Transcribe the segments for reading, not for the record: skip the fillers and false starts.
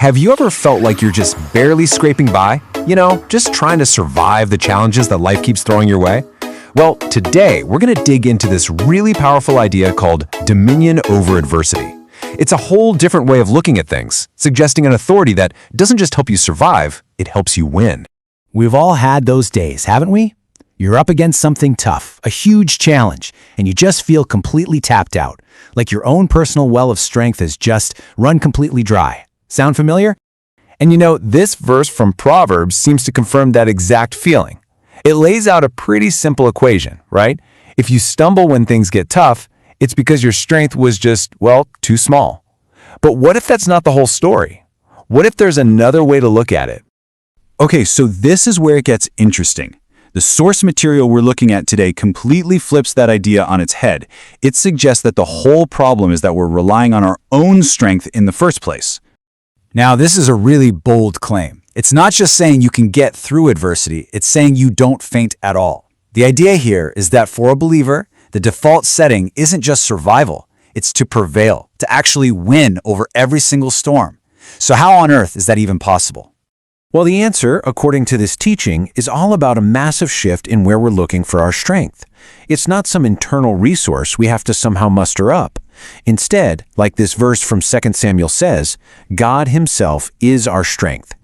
Have you ever felt like you're just barely scraping by? Just trying to survive the challenges that life keeps throwing your way? Well, today we're going to dig into this really powerful idea called dominion over adversity. It's a whole different way of looking at things, suggesting an authority that doesn't just help you survive, it helps you win. We've all had those days, haven't we? You're up against something tough, a huge challenge, and you just feel completely tapped out, like your own personal well of strength has just run completely dry. Sound familiar? And this verse from Proverbs seems to confirm that exact feeling. It lays out a pretty simple equation, right? If you stumble when things get tough, it's because your strength was just, too small. But what if that's not the whole story? What if there's another way to look at it? Okay, so this is where it gets interesting. The source material we're looking at today completely flips that idea on its head. It suggests that the whole problem is that we're relying on our own strength in the first place. Now, this is a really bold claim. It's not just saying you can get through adversity, it's saying you don't faint at all. The idea here is that for a believer, the default setting isn't just survival, it's to prevail, to actually win over every single storm. So how on earth is that even possible? Well, the answer, according to this teaching, is all about a massive shift in where we're looking for our strength. It's not some internal resource we have to somehow muster up. Instead, like this verse from 2 Samuel says, God himself is our strength.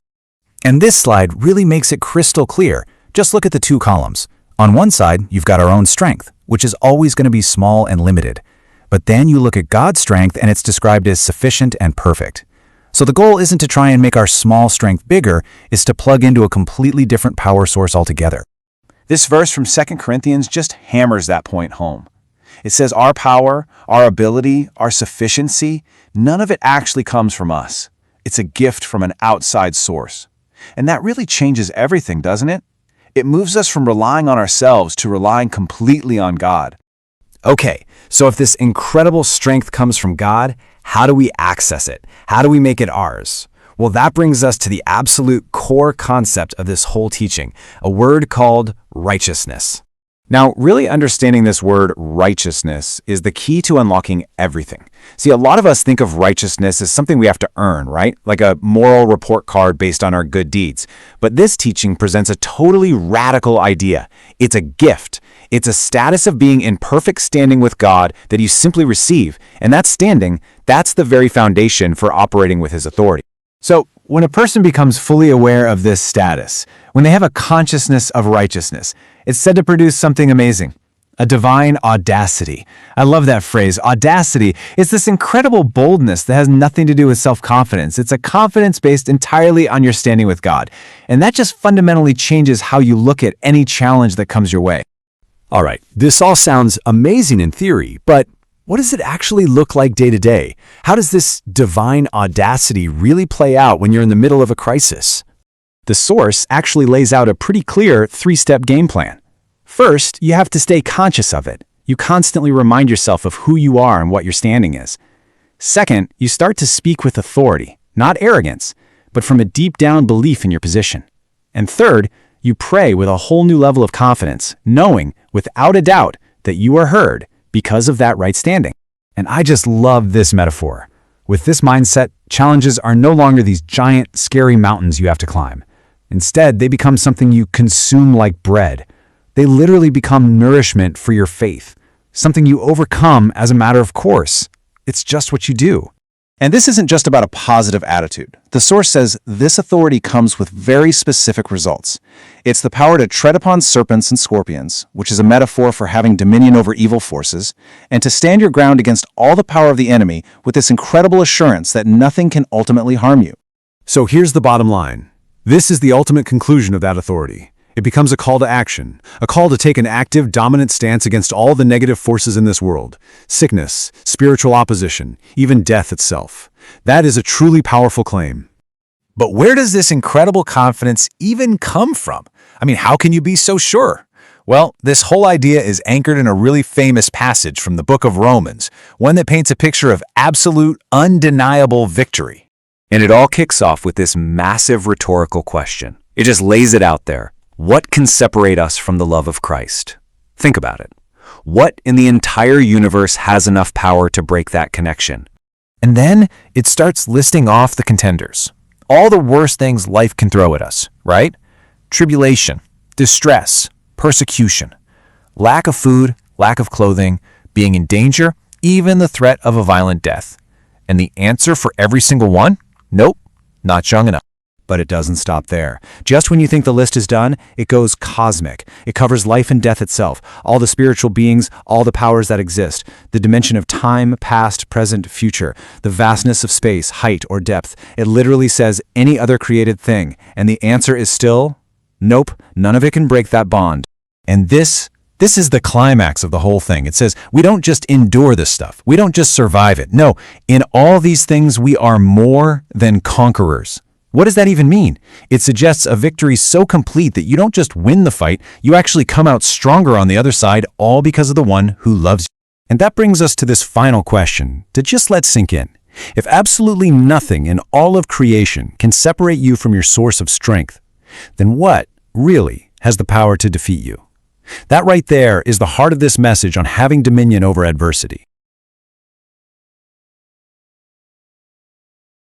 And this slide really makes it crystal clear. Just look at the two columns. On one side, you've got our own strength, which is always going to be small and limited. But then you look at God's strength and it's described as sufficient and perfect. So the goal isn't to try and make our small strength bigger, it's to plug into a completely different power source altogether. This verse from 2 Corinthians just hammers that point home. It says our power, our ability, our sufficiency, none of it actually comes from us. It's a gift from an outside source. And that really changes everything, doesn't it? It moves us from relying on ourselves to relying completely on God. Okay, so if this incredible strength comes from God, how do we access it? How do we make it ours? Well, that brings us to the absolute core concept of this whole teaching, a word called righteousness. Now, really understanding this word righteousness is the key to unlocking everything. See, a lot of us think of righteousness as something we have to earn, right? Like a moral report card based on our good deeds. But this teaching presents a totally radical idea. It's a gift. It's a status of being in perfect standing with God that you simply receive. And that standing, that's the very foundation for operating with his authority. So, when a person becomes fully aware of this status, when they have a consciousness of righteousness, it's said to produce something amazing, a divine audacity. I love that phrase, audacity. It's this incredible boldness that has nothing to do with self-confidence. It's a confidence based entirely on your standing with God. And that just fundamentally changes how you look at any challenge that comes your way. All right, this all sounds amazing in theory, but what does it actually look like day to day? How does this divine audacity really play out when you're in the middle of a crisis? The source actually lays out a pretty clear three-step game plan. First, you have to stay conscious of it. You constantly remind yourself of who you are and what your standing is. Second, you start to speak with authority, not arrogance, but from a deep-down belief in your position. And third, you pray with a whole new level of confidence, knowing, without a doubt, that you are heard because of that right standing. And I just love this metaphor. With this mindset, challenges are no longer these giant, scary mountains you have to climb. Instead, they become something you consume like bread. They literally become nourishment for your faith, something you overcome as a matter of course. It's just what you do. And this isn't just about a positive attitude. The source says this authority comes with very specific results. It's the power to tread upon serpents and scorpions, which is a metaphor for having dominion over evil forces, and to stand your ground against all the power of the enemy with this incredible assurance that nothing can ultimately harm you. So here's the bottom line. This is the ultimate conclusion of that authority. It becomes a call to action, a call to take an active, dominant stance against all the negative forces in this world. Sickness, spiritual opposition, even death itself. That is a truly powerful claim. But where does this incredible confidence even come from? I mean, how can you be so sure? Well, this whole idea is anchored in a really famous passage from the book of Romans, one that paints a picture of absolute, undeniable victory. And it all kicks off with this massive rhetorical question. It just lays it out there. What can separate us from the love of Christ? Think about it. What in the entire universe has enough power to break that connection? And then it starts listing off the contenders. all the worst things life can throw at us, right? Tribulation, distress, persecution, lack of food, lack of clothing, being in danger, even the threat of a violent death. And the answer for every single one? Nope, not young enough. But it doesn't stop there. Just when you think the list is done, it goes cosmic. It covers life and death itself, all the spiritual beings, all the powers that exist, the dimension of time, past, present, future, the vastness of space, height, or depth. It literally says any other created thing, and the answer is still, nope, none of it can break that bond. And this is the climax of the whole thing. It says we don't just endure this stuff. We don't just survive it. No, in all these things, we are more than conquerors. What does that even mean? It suggests a victory so complete that you don't just win the fight, you actually come out stronger on the other side, all because of the one who loves you. And that brings us to this final question to just let sink in. If absolutely nothing in all of creation can separate you from your source of strength, then what really has the power to defeat you? That right there is the heart of this message on having dominion over adversity.